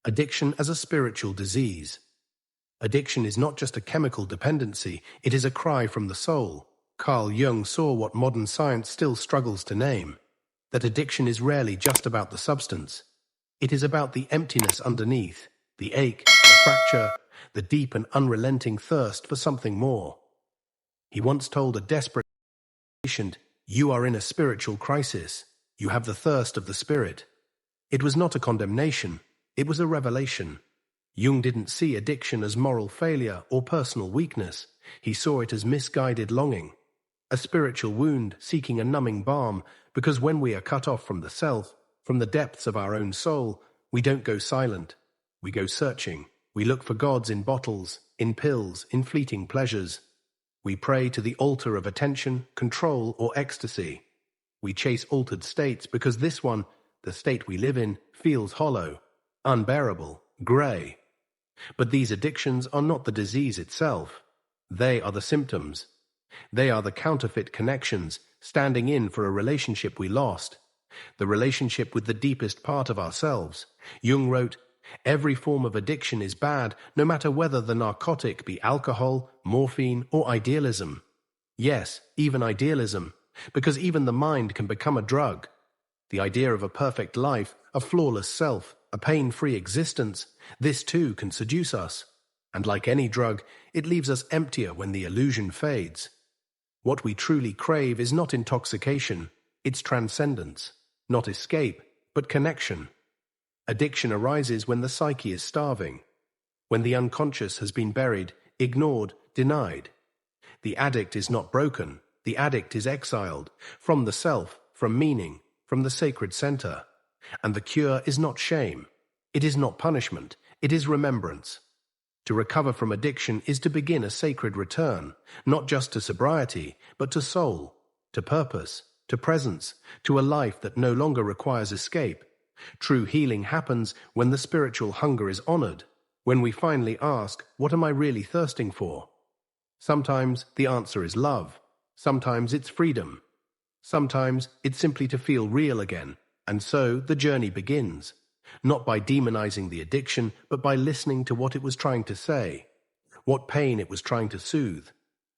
Addiction as a spiritual disease. Addiction is not just a chemical dependency, it is a cry from the soul. Carl Jung saw what modern science still struggles to name, that addiction is rarely just about the substance. It is about the emptiness underneath, the ache, the fracture, the deep and unrelenting thirst for something more. He once told a desperate patient, "You are in a spiritual crisis. You have the thirst of the spirit." It was not a condemnation, it was a revelation. Jung didn't see addiction as moral failure or personal weakness. He saw it as misguided longing, a spiritual wound seeking a numbing balm, because when we are cut off from the self, from the depths of our own soul, we don't go silent. We go searching. We look for gods in bottles, in pills, in fleeting pleasures. We pray to the altar of attention, control, or ecstasy. We chase altered states because this one, the state we live in, feels hollow, unbearable, grey. But these addictions are not the disease itself. They are the symptoms. They are the counterfeit connections, standing in for a relationship we lost, the relationship with the deepest part of ourselves. Jung wrote, "Every form of addiction is bad, no matter whether the narcotic be alcohol, morphine, or idealism. Yes, even idealism, because even the mind can become a drug. The idea of a perfect life, a flawless self, a pain-free existence, this too can seduce us. And like any drug, it leaves us emptier when the illusion fades. What we truly crave is not intoxication, it's transcendence, not escape, but connection. Addiction arises when the psyche is starving, when the unconscious has been buried, ignored, denied. The addict is not broken, the addict is exiled, from the self, from meaning, from the sacred center. And the cure is not shame, it is not punishment, it is remembrance. To recover from addiction is to begin a sacred return, not just to sobriety, but to soul, to purpose, to presence, to a life that no longer requires escape. True healing happens when the spiritual hunger is honored, when we finally ask, what am I really thirsting for? Sometimes the answer is love, sometimes it's freedom, sometimes it's simply to feel real again. And so the journey begins, not by demonizing the addiction, but by listening to what it was trying to say, what pain it was trying to soothe,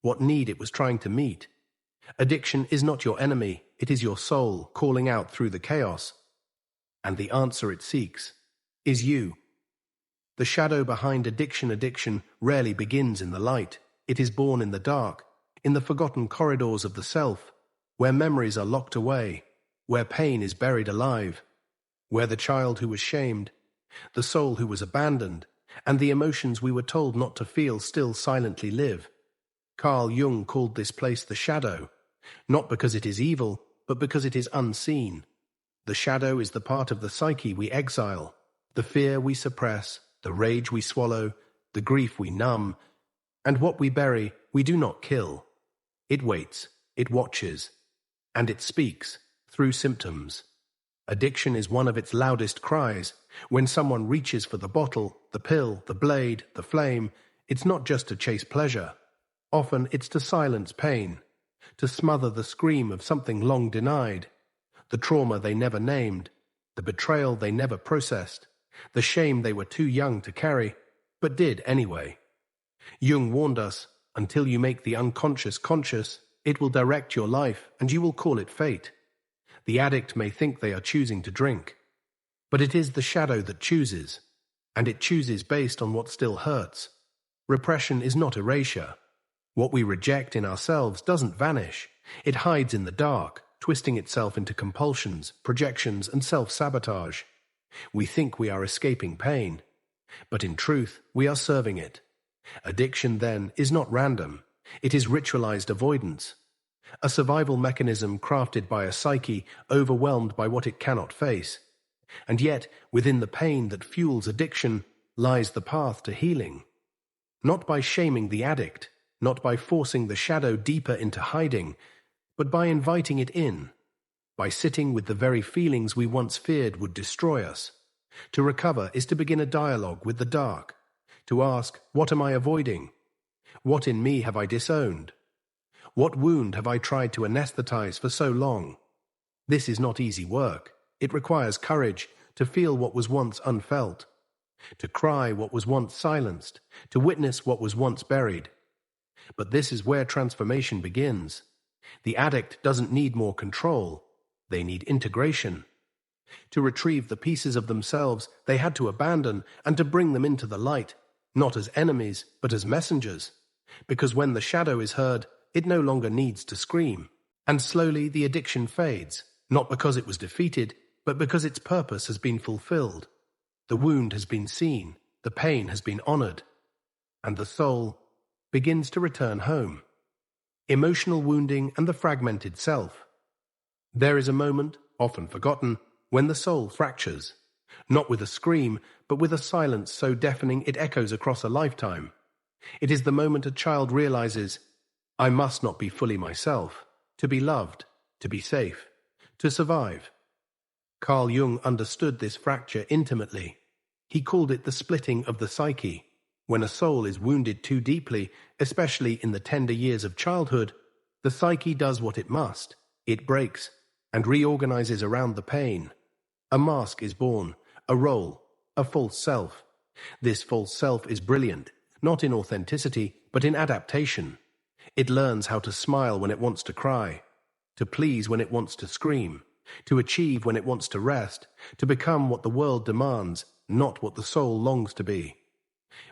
what need it was trying to meet. Addiction is not your enemy, it is your soul calling out through the chaos. And the answer it seeks is you. The shadow behind addiction rarely begins in the light. It is born in the dark, in the forgotten corridors of the self, where memories are locked away, where pain is buried alive, where the child who was shamed, the soul who was abandoned, and the emotions we were told not to feel still silently live. Carl Jung called this place the shadow, not because it is evil, but because it is unseen. The shadow is the part of the psyche we exile, the fear we suppress, the rage we swallow, the grief we numb, and what we bury we do not kill. It waits, it watches, and it speaks through symptoms. Addiction is one of its loudest cries. When someone reaches for the bottle, the pill, the blade, the flame, it's not just to chase pleasure. Often it's to silence pain, to smother the scream of something long denied, the trauma they never named, the betrayal they never processed, the shame they were too young to carry, but did anyway. Jung warned us, until you make the unconscious conscious, it will direct your life and you will call it fate. The addict may think they are choosing to drink, but it is the shadow that chooses, and it chooses based on what still hurts. Repression is not erasure. What we reject in ourselves doesn't vanish. It hides in the dark, twisting itself into compulsions, projections, and self-sabotage. We think we are escaping pain, but in truth, we are serving it. Addiction, then, is not random. It is ritualized avoidance, a survival mechanism crafted by a psyche overwhelmed by what it cannot face. And yet, within the pain that fuels addiction lies the path to healing. Not by shaming the addict, not by forcing the shadow deeper into hiding, but by inviting it in, by sitting with the very feelings we once feared would destroy us. To recover is to begin a dialogue with the dark, to ask, what am I avoiding? What in me have I disowned? What wound have I tried to anesthetize for so long? This is not easy work. It requires courage to feel what was once unfelt, to cry what was once silenced, to witness what was once buried. But this is where transformation begins. The addict doesn't need more control. They need integration. To retrieve the pieces of themselves they had to abandon and to bring them into the light, not as enemies, but as messengers. Because when the shadow is heard, it no longer needs to scream. And slowly the addiction fades, not because it was defeated, but because its purpose has been fulfilled. The wound has been seen, the pain has been honored, and the soul begins to return home. Emotional wounding and the fragmented self. There is a moment, often forgotten, when the soul fractures, not with a scream, but with a silence so deafening it echoes across a lifetime. It is the moment a child realizes, I must not be fully myself, to be loved, to be safe, to survive. Carl Jung understood this fracture intimately. He called it the splitting of the psyche. When a soul is wounded too deeply, especially in the tender years of childhood, the psyche does what it must. It breaks and reorganizes around the pain. A mask is born, a role, a false self. This false self is brilliant, not in authenticity, but in adaptation. It learns how to smile when it wants to cry, to please when it wants to scream, to achieve when it wants to rest, to become what the world demands, not what the soul longs to be.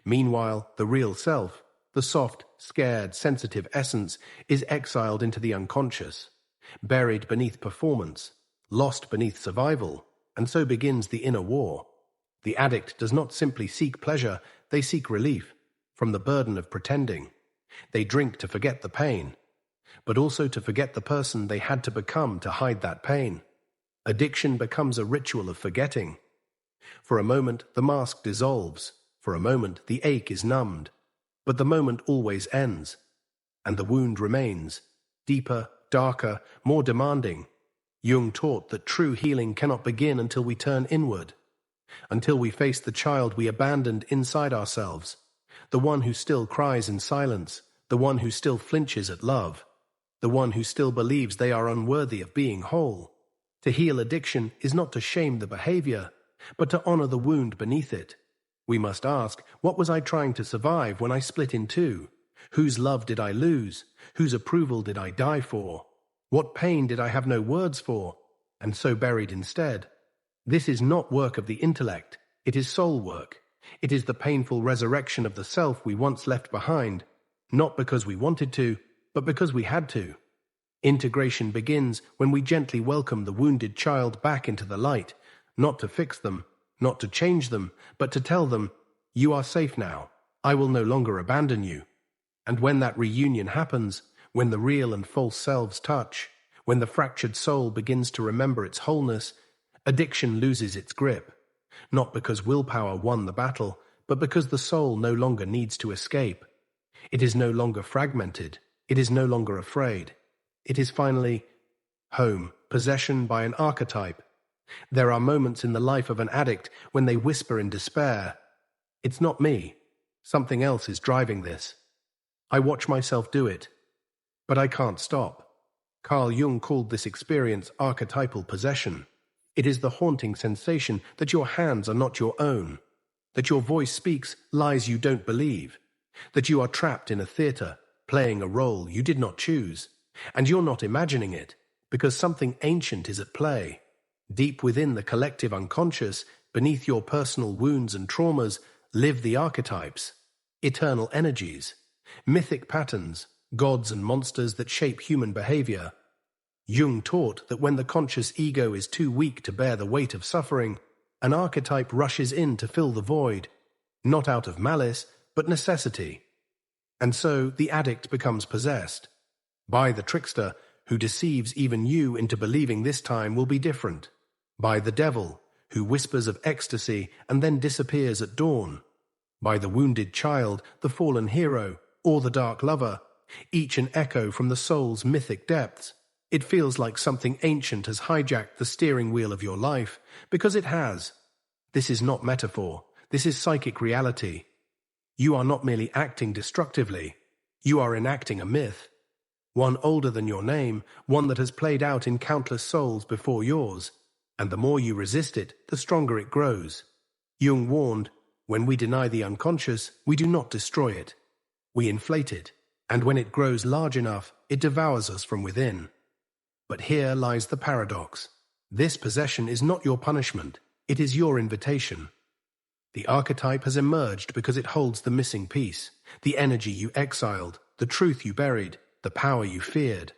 Meanwhile, the real self, the soft, scared, sensitive essence, is exiled into the unconscious, buried beneath performance, lost beneath survival, and so begins the inner war. The addict does not simply seek pleasure, they seek relief from the burden of pretending. They drink to forget the pain, but also to forget the person they had to become to hide that pain. Addiction becomes a ritual of forgetting. For a moment, the mask dissolves. For a moment, the ache is numbed. But the moment always ends, and the wound remains, deeper, darker, more demanding. Jung taught that true healing cannot begin until we turn inward, until we face the child we abandoned inside ourselves, the one who still cries in silence, the one who still flinches at love, the one who still believes they are unworthy of being whole. To heal addiction is not to shame the behavior, but to honor the wound beneath it. We must ask, what was I trying to survive when I split in two? Whose love did I lose? Whose approval did I die for? What pain did I have no words for, and so buried instead? This is not work of the intellect, it is soul work. It is the painful resurrection of the self we once left behind, not because we wanted to, but because we had to. Integration begins when we gently welcome the wounded child back into the light, not to fix them, not to change them, but to tell them, you are safe now, I will no longer abandon you. And when that reunion happens, when the real and false selves touch, when the fractured soul begins to remember its wholeness, addiction loses its grip, not because willpower won the battle, but because the soul no longer needs to escape. It is no longer fragmented, it is no longer afraid. It is finally home, possession by an archetype. There are moments in the life of an addict when they whisper in despair, it's not me, something else is driving this. I watch myself do it, but I can't stop. Carl Jung called this experience archetypal possession. It is the haunting sensation that your hands are not your own, that your voice speaks lies you don't believe, that you are trapped in a theater, playing a role you did not choose, and you're not imagining it, because something ancient is at play. Deep within the collective unconscious, beneath your personal wounds and traumas, live the archetypes, eternal energies, mythic patterns, gods and monsters that shape human behavior. Jung taught that when the conscious ego is too weak to bear the weight of suffering, an archetype rushes in to fill the void, not out of malice, but necessity. And so the addict becomes possessed by the trickster who deceives even you into believing this time will be different, by the devil who whispers of ecstasy and then disappears at dawn, by the wounded child, the fallen hero, or the dark lover, each an echo from the soul's mythic depths. It feels like something ancient has hijacked the steering wheel of your life, because it has. This is not metaphor, this is psychic reality. You are not merely acting destructively, you are enacting a myth. One older than your name, one that has played out in countless souls before yours, and the more you resist it, the stronger it grows. Jung warned, When we deny the unconscious, we do not destroy it. We inflate it, and when it grows large enough, it devours us from within. But here lies the paradox. This possession is not your punishment, it is your invitation. The archetype has emerged because it holds the missing piece, the energy you exiled, the truth you buried, the power you feared.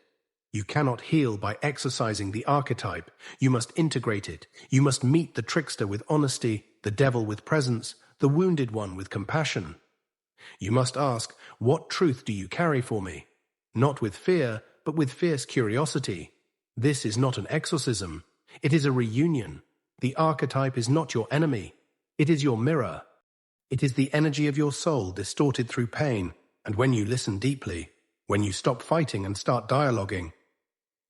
You cannot heal by exercising the archetype. You must integrate it. You must meet the trickster with honesty, the devil with presence, the wounded one with compassion. You must ask, what truth do you carry for me? Not with fear, but with fierce curiosity. This is not an exorcism. It is a reunion. The archetype is not your enemy. It is your mirror. It is the energy of your soul distorted through pain, and when you listen deeply, when you stop fighting and start dialoguing,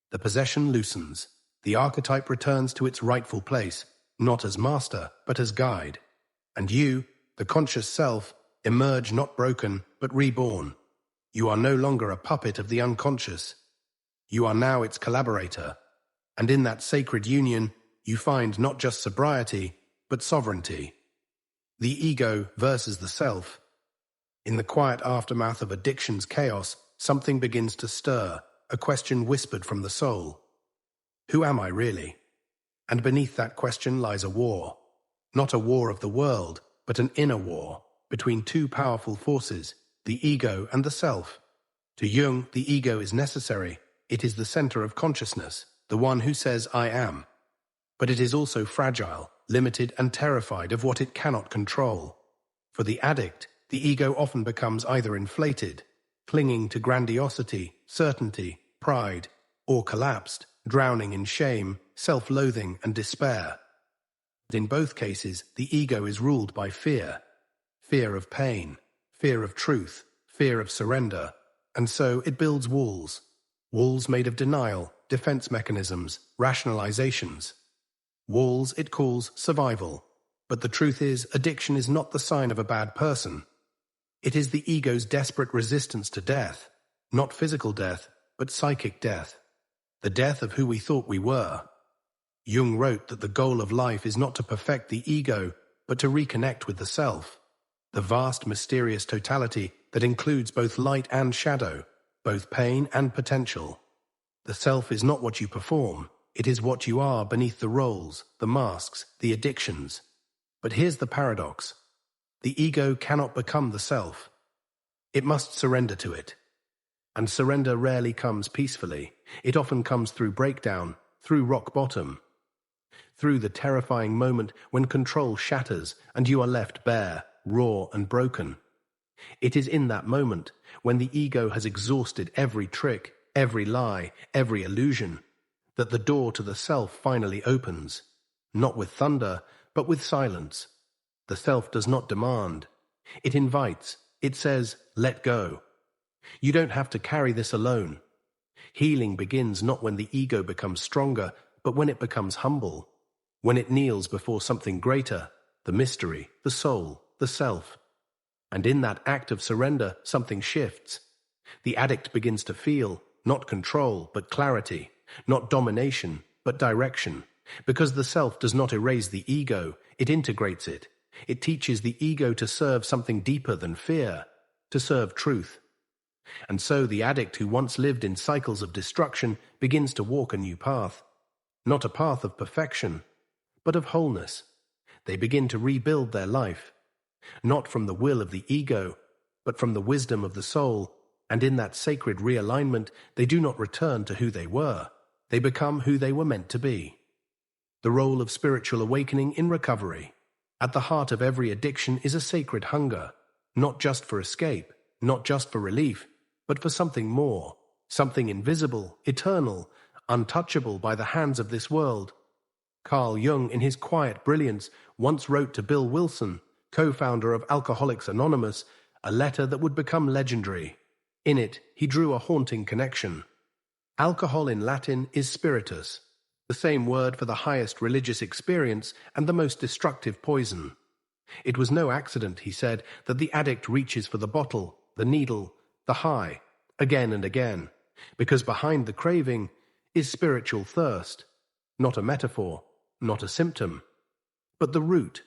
the possession loosens. The archetype returns to its rightful place, not as master, but as guide. And you, the conscious self, emerge not broken, but reborn. You are no longer a puppet of the unconscious. You are now its collaborator. And in that sacred union, you find not just sobriety, but sovereignty. The ego versus the self. In the quiet aftermath of addiction's chaos, something begins to stir, a question whispered from the soul. Who am I really? And beneath that question lies a war. Not a war of the world, but an inner war between two powerful forces, the ego and the self. To Jung, the ego is necessary. It is the center of consciousness, the one who says, I am. But it is also fragile, limited and terrified of what it cannot control. For the addict, the ego often becomes either inflated, clinging to grandiosity, certainty, pride, or collapsed, drowning in shame, self-loathing and despair. In both cases, the ego is ruled by fear. Fear of pain, fear of truth, fear of surrender. And so it builds walls. Walls made of denial, defense mechanisms, rationalizations. Walls it calls survival. But the truth is, addiction is not the sign of a bad person. It is the ego's desperate resistance to death. Not physical death, but psychic death. The death of who we thought we were. Jung wrote that the goal of life is not to perfect the ego, but to reconnect with the self. The vast, mysterious totality that includes both light and shadow, both pain and potential. The self is not what you perform. It is what you are beneath the roles, the masks, the addictions. But here's the paradox. The ego cannot become the self. It must surrender to it. And surrender rarely comes peacefully. It often comes through breakdown, through rock bottom. Through the terrifying moment when control shatters and you are left bare, raw and broken. It is in that moment, when the ego has exhausted every trick, every lie, every illusion, that the door to the self finally opens. Not with thunder, but with silence. The self does not demand. It invites. It says, let go. You don't have to carry this alone. Healing begins not when the ego becomes stronger, but when it becomes humble. When it kneels before something greater, the mystery, the soul, the self. And in that act of surrender, something shifts. The addict begins to feel, not control, but clarity, not domination, but direction. Because the self does not erase the ego, it integrates it. It teaches the ego to serve something deeper than fear, to serve truth. And so the addict who once lived in cycles of destruction begins to walk a new path. Not a path of perfection, but of wholeness. They begin to rebuild their life. Not from the will of the ego, but from the wisdom of the soul, and in that sacred realignment, they do not return to who they were. They become who they were meant to be. The role of spiritual awakening in recovery. At the heart of every addiction is a sacred hunger, not just for escape, not just for relief, but for something more, something invisible, eternal, untouchable by the hands of this world. Carl Jung, in his quiet brilliance, once wrote to Bill Wilson, co-founder of Alcoholics Anonymous, a letter that would become legendary. In it, he drew a haunting connection. Alcohol in Latin is spiritus, the same word for the highest religious experience and the most destructive poison. It was no accident, he said, that the addict reaches for the bottle, the needle, the high, again and again, because behind the craving is spiritual thirst, not a metaphor, not a symptom, but the root.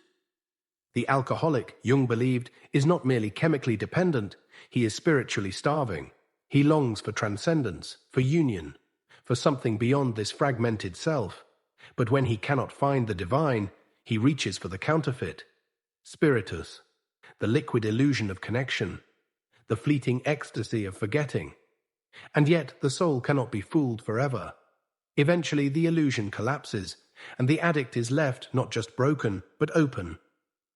The alcoholic, Jung believed, is not merely chemically dependent, he is spiritually starving. He longs for transcendence, for union, for something beyond this fragmented self. But when he cannot find the divine, he reaches for the counterfeit. Spiritus, the liquid illusion of connection, the fleeting ecstasy of forgetting. And yet the soul cannot be fooled forever. Eventually the illusion collapses, and the addict is left not just broken, but open.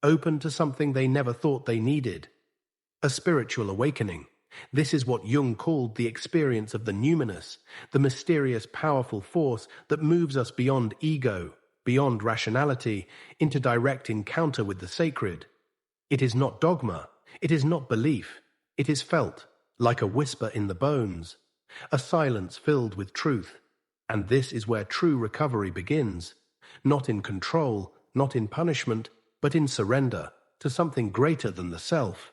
Open to something they never thought they needed. A spiritual awakening. This is what Jung called the experience of the numinous, the mysterious, powerful force that moves us beyond ego, beyond rationality, into direct encounter with the sacred. It is not dogma, it is not belief, it is felt, like a whisper in the bones, a silence filled with truth. And this is where true recovery begins, not in control, not in punishment, but in surrender to something greater than the self.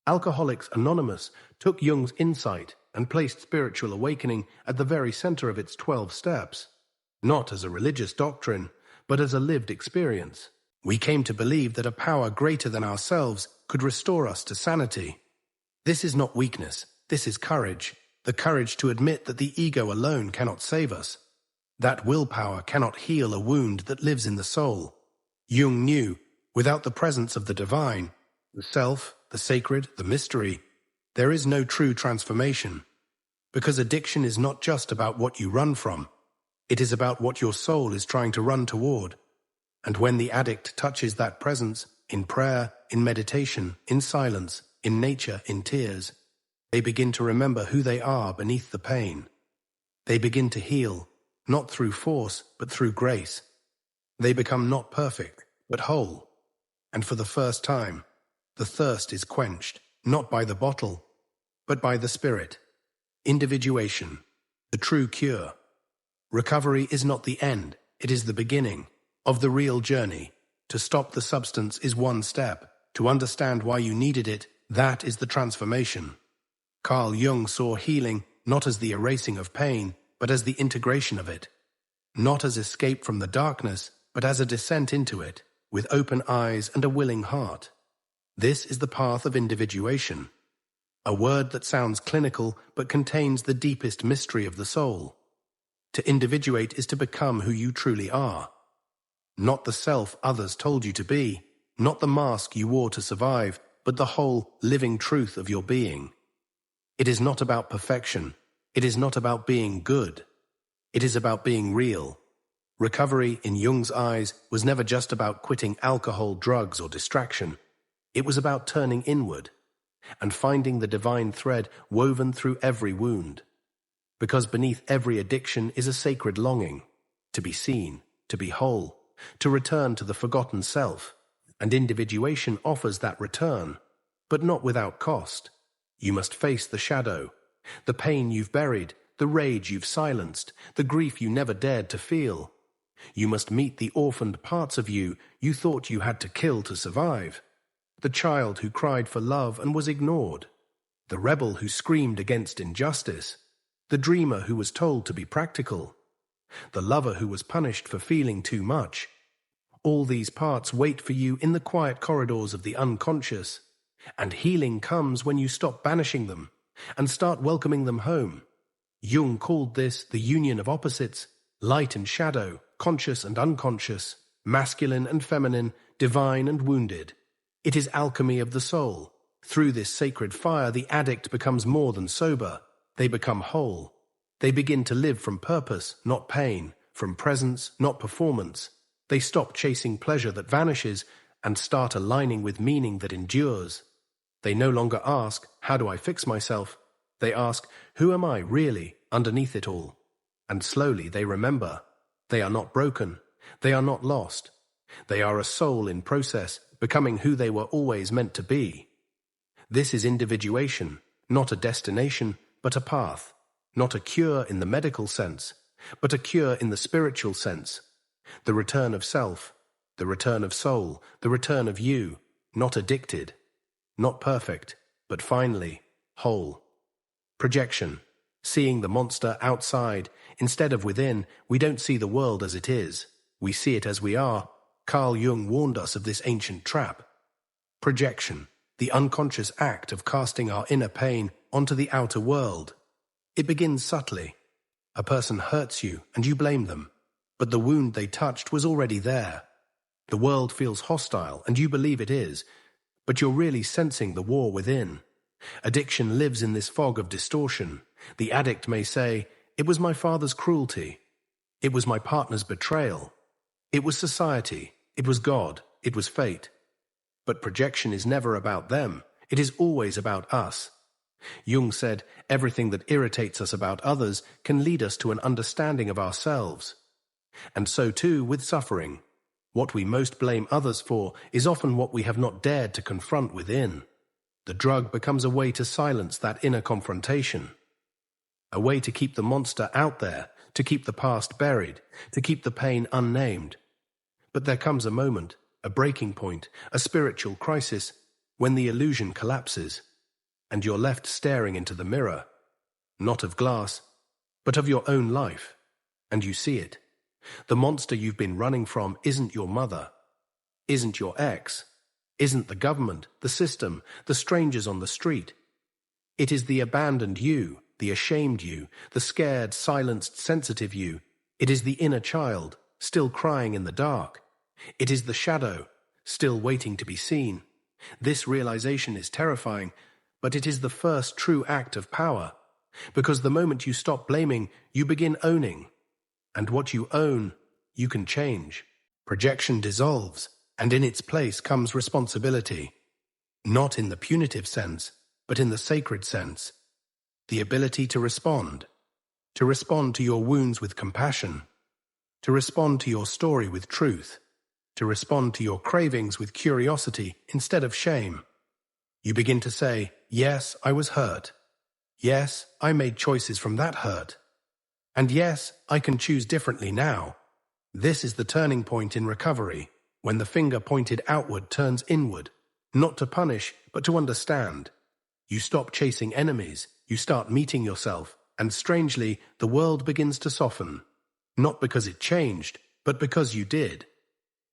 Alcoholics Anonymous took Jung's insight and placed spiritual awakening at the very center of its 12 steps, not as a religious doctrine, but as a lived experience. We came to believe that a power greater than ourselves could restore us to sanity. This is not weakness, this is courage, the courage to admit that the ego alone cannot save us. That willpower cannot heal a wound that lives in the soul. Jung knew, without the presence of the divine, the self, the sacred, the mystery, there is no true transformation. Because addiction is not just about what you run from, it is about what your soul is trying to run toward. And when the addict touches that presence, in prayer, in meditation, in silence, in nature, in tears, they begin to remember who they are beneath the pain. They begin to heal, not through force, but through grace. They become not perfect, but whole. And for the first time, the thirst is quenched, not by the bottle, but by the spirit. Individuation, the true cure. Recovery is not the end, it is the beginning of the real journey. To stop the substance is one step. To understand why you needed it, that is the transformation. Carl Jung saw healing not as the erasing of pain, but as the integration of it. Not as escape from the darkness, but as a descent into it, with open eyes and a willing heart. This is the path of individuation, a word that sounds clinical but contains the deepest mystery of the soul. To individuate is to become who you truly are. Not the self others told you to be, not the mask you wore to survive, but the whole, living truth of your being. It is not about perfection. It is not about being good. It is about being real. Recovery, in Jung's eyes, was never just about quitting alcohol, drugs, or distraction. It was about turning inward and finding the divine thread woven through every wound. Because beneath every addiction is a sacred longing, to be seen, to be whole, to return to the forgotten self. And individuation offers that return, but not without cost. You must face the shadow, the pain you've buried, the rage you've silenced, the grief you never dared to feel. You must meet the orphaned parts of you thought you had to kill to survive. The child who cried for love and was ignored. The rebel who screamed against injustice. The dreamer who was told to be practical. The lover who was punished for feeling too much. All these parts wait for you in the quiet corridors of the unconscious. And healing comes when you stop banishing them and start welcoming them home. Jung called this the union of opposites, light and shadow, conscious and unconscious, masculine and feminine, divine and wounded. It is alchemy of the soul. Through this sacred fire, the addict becomes more than sober. They become whole. They begin to live from purpose, not pain, from presence, not performance. They stop chasing pleasure that vanishes and start aligning with meaning that endures. They no longer ask, how do I fix myself? They ask, who am I really underneath it all? And slowly they remember. They are not broken. They are not lost. They are a soul in process, becoming who they were always meant to be. This is individuation, not a destination, but a path. Not a cure in the medical sense, but a cure in the spiritual sense. The return of self, the return of soul, the return of you, not addicted, not perfect, but finally whole. Projection, seeing the monster outside instead of within. We don't see the world as it is. We see it as we are. Carl Jung warned us of this ancient trap. Projection, the unconscious act of casting our inner pain onto the outer world. It begins subtly. A person hurts you and you blame them, but the wound they touched was already there. The world feels hostile and you believe it is, but you're really sensing the war within. Addiction lives in this fog of distortion. The addict may say, "It was my father's cruelty. It was my partner's betrayal. It was society. It was God. It was fate." But projection is never about them. It is always about us. Jung said, everything that irritates us about others can lead us to an understanding of ourselves. And so too with suffering. What we most blame others for is often what we have not dared to confront within. The drug becomes a way to silence that inner confrontation. A way to keep the monster out there, to keep the past buried, to keep the pain unnamed. But there comes a moment, a breaking point, a spiritual crisis, when the illusion collapses, and you're left staring into the mirror, not of glass, but of your own life, and you see it. The monster you've been running from isn't your mother, isn't your ex, isn't the government, the system, the strangers on the street. It is the abandoned you, the ashamed you, the scared, silenced, sensitive you. It is the inner child, still crying in the dark. It is the shadow, still waiting to be seen. This realization is terrifying, but it is the first true act of power, because the moment you stop blaming, you begin owning. And what you own, you can change. Projection dissolves, and in its place comes responsibility. Not in the punitive sense, but in the sacred sense. The ability to respond to your wounds with compassion, to respond to your story with truth, to respond to your cravings with curiosity instead of shame. You begin to say, yes, I was hurt. Yes, I made choices from that hurt. And yes, I can choose differently now. This is the turning point in recovery, when the finger pointed outward turns inward, not to punish, but to understand. You stop chasing enemies, you start meeting yourself, and strangely, the world begins to soften. Not because it changed, but because you did.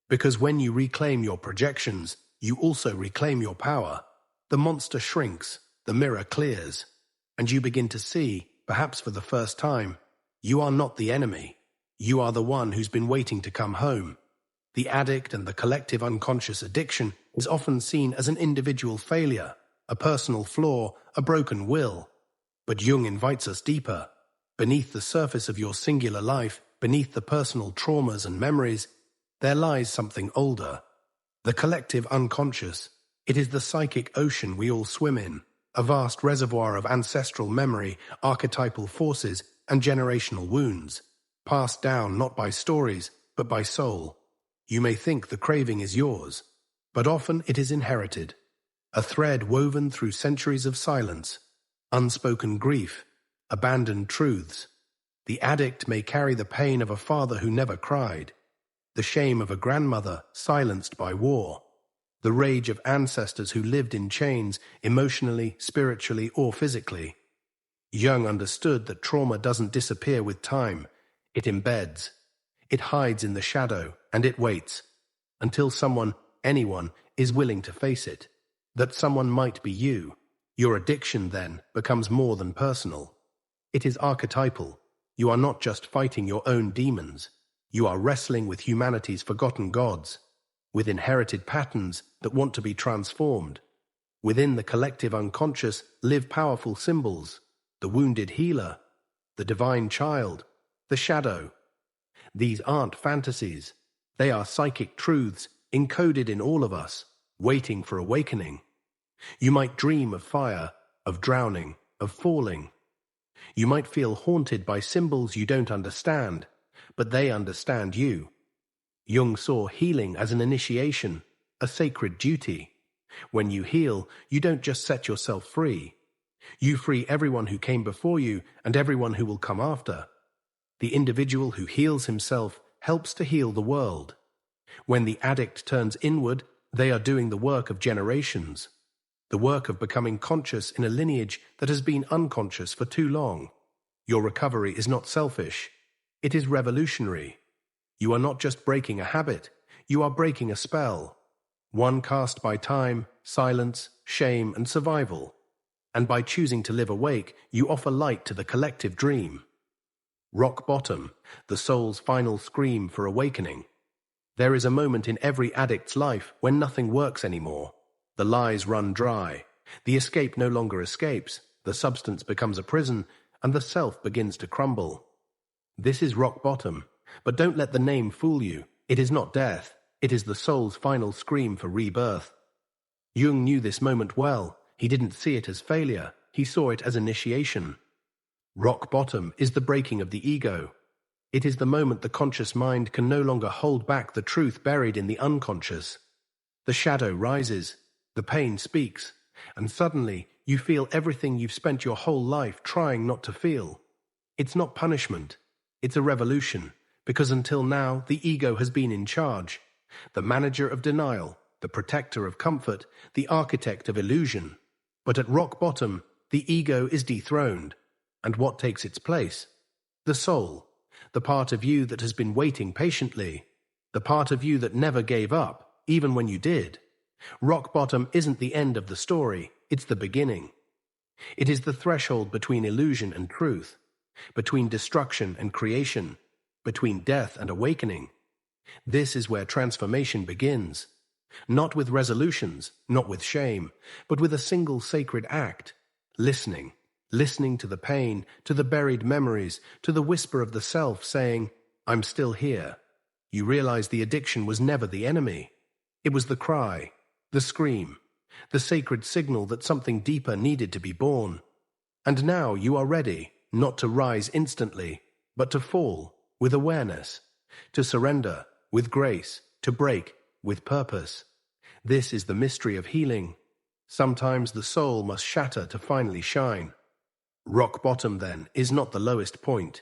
Because when you reclaim your projections, you also reclaim your power. The monster shrinks, the mirror clears, and you begin to see, perhaps for the first time, you are not the enemy. You are the one who's been waiting to come home. The addict and the collective unconscious addiction is often seen as an individual failure, a personal flaw, a broken will. But Jung invites us deeper. Beneath the surface of your singular life, beneath the personal traumas and memories, there lies something older. The collective unconscious. It is the psychic ocean we all swim in, a vast reservoir of ancestral memory, archetypal forces, and generational wounds, passed down not by stories, but by soul. You may think the craving is yours, but often it is inherited. A thread woven through centuries of silence, unspoken grief, abandoned truths. The addict may carry the pain of a father who never cried, the shame of a grandmother silenced by war, the rage of ancestors who lived in chains emotionally, spiritually, or physically. Jung understood that trauma doesn't disappear with time. It embeds. It hides in the shadow, and it waits until someone, anyone, is willing to face it. That someone might be you. Your addiction, then, becomes more than personal. It is archetypal. You are not just fighting your own demons. You are wrestling with humanity's forgotten gods, with inherited patterns that want to be transformed. Within the collective unconscious live powerful symbols. The wounded healer, the divine child, the shadow. These aren't fantasies. They are psychic truths encoded in all of us, waiting for awakening. You might dream of fire, of drowning, of falling. You might feel haunted by symbols you don't understand, but they understand you. Jung saw healing as an initiation, a sacred duty. When you heal, you don't just set yourself free. You free everyone who came before you and everyone who will come after. The individual who heals himself helps to heal the world. When the addict turns inward, they are doing the work of generations, the work of becoming conscious in a lineage that has been unconscious for too long. Your recovery is not selfish. It is revolutionary. You are not just breaking a habit. You are breaking a spell, one cast by time, silence, shame, and survival. And by choosing to live awake, you offer light to the collective dream. Rock bottom, the soul's final scream for awakening. There is a moment in every addict's life when nothing works anymore. The lies run dry. The escape no longer escapes. The substance becomes a prison, and the self begins to crumble. This is rock bottom, but don't let the name fool you. It is not death. It is the soul's final scream for rebirth. Jung knew this moment well. He didn't see it as failure. He saw it as initiation. Rock bottom is the breaking of the ego. It is the moment the conscious mind can no longer hold back the truth buried in the unconscious. The shadow rises, the pain speaks, and suddenly you feel everything you've spent your whole life trying not to feel. It's not punishment, it's a revolution, because until now the ego has been in charge, the manager of denial, the protector of comfort, the architect of illusion. But at rock bottom, the ego is dethroned, and what takes its place? The soul. The part of you that has been waiting patiently, the part of you that never gave up, even when you did. Rock bottom isn't the end of the story, it's the beginning. It is the threshold between illusion and truth, between destruction and creation, between death and awakening. This is where transformation begins, not with resolutions, not with shame, but with a single sacred act, listening to the pain, to the buried memories, to the whisper of the self saying, "I'm still here." You realize the addiction was never the enemy. It was the cry, the scream, the sacred signal that something deeper needed to be born. And now you are ready, not to rise instantly, but to fall with awareness, to surrender with grace, to break with purpose. This is the mystery of healing. Sometimes the soul must shatter to finally shine. Rock bottom, then, is not the lowest point.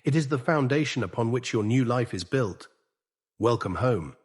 It is the foundation upon which your new life is built. Welcome home.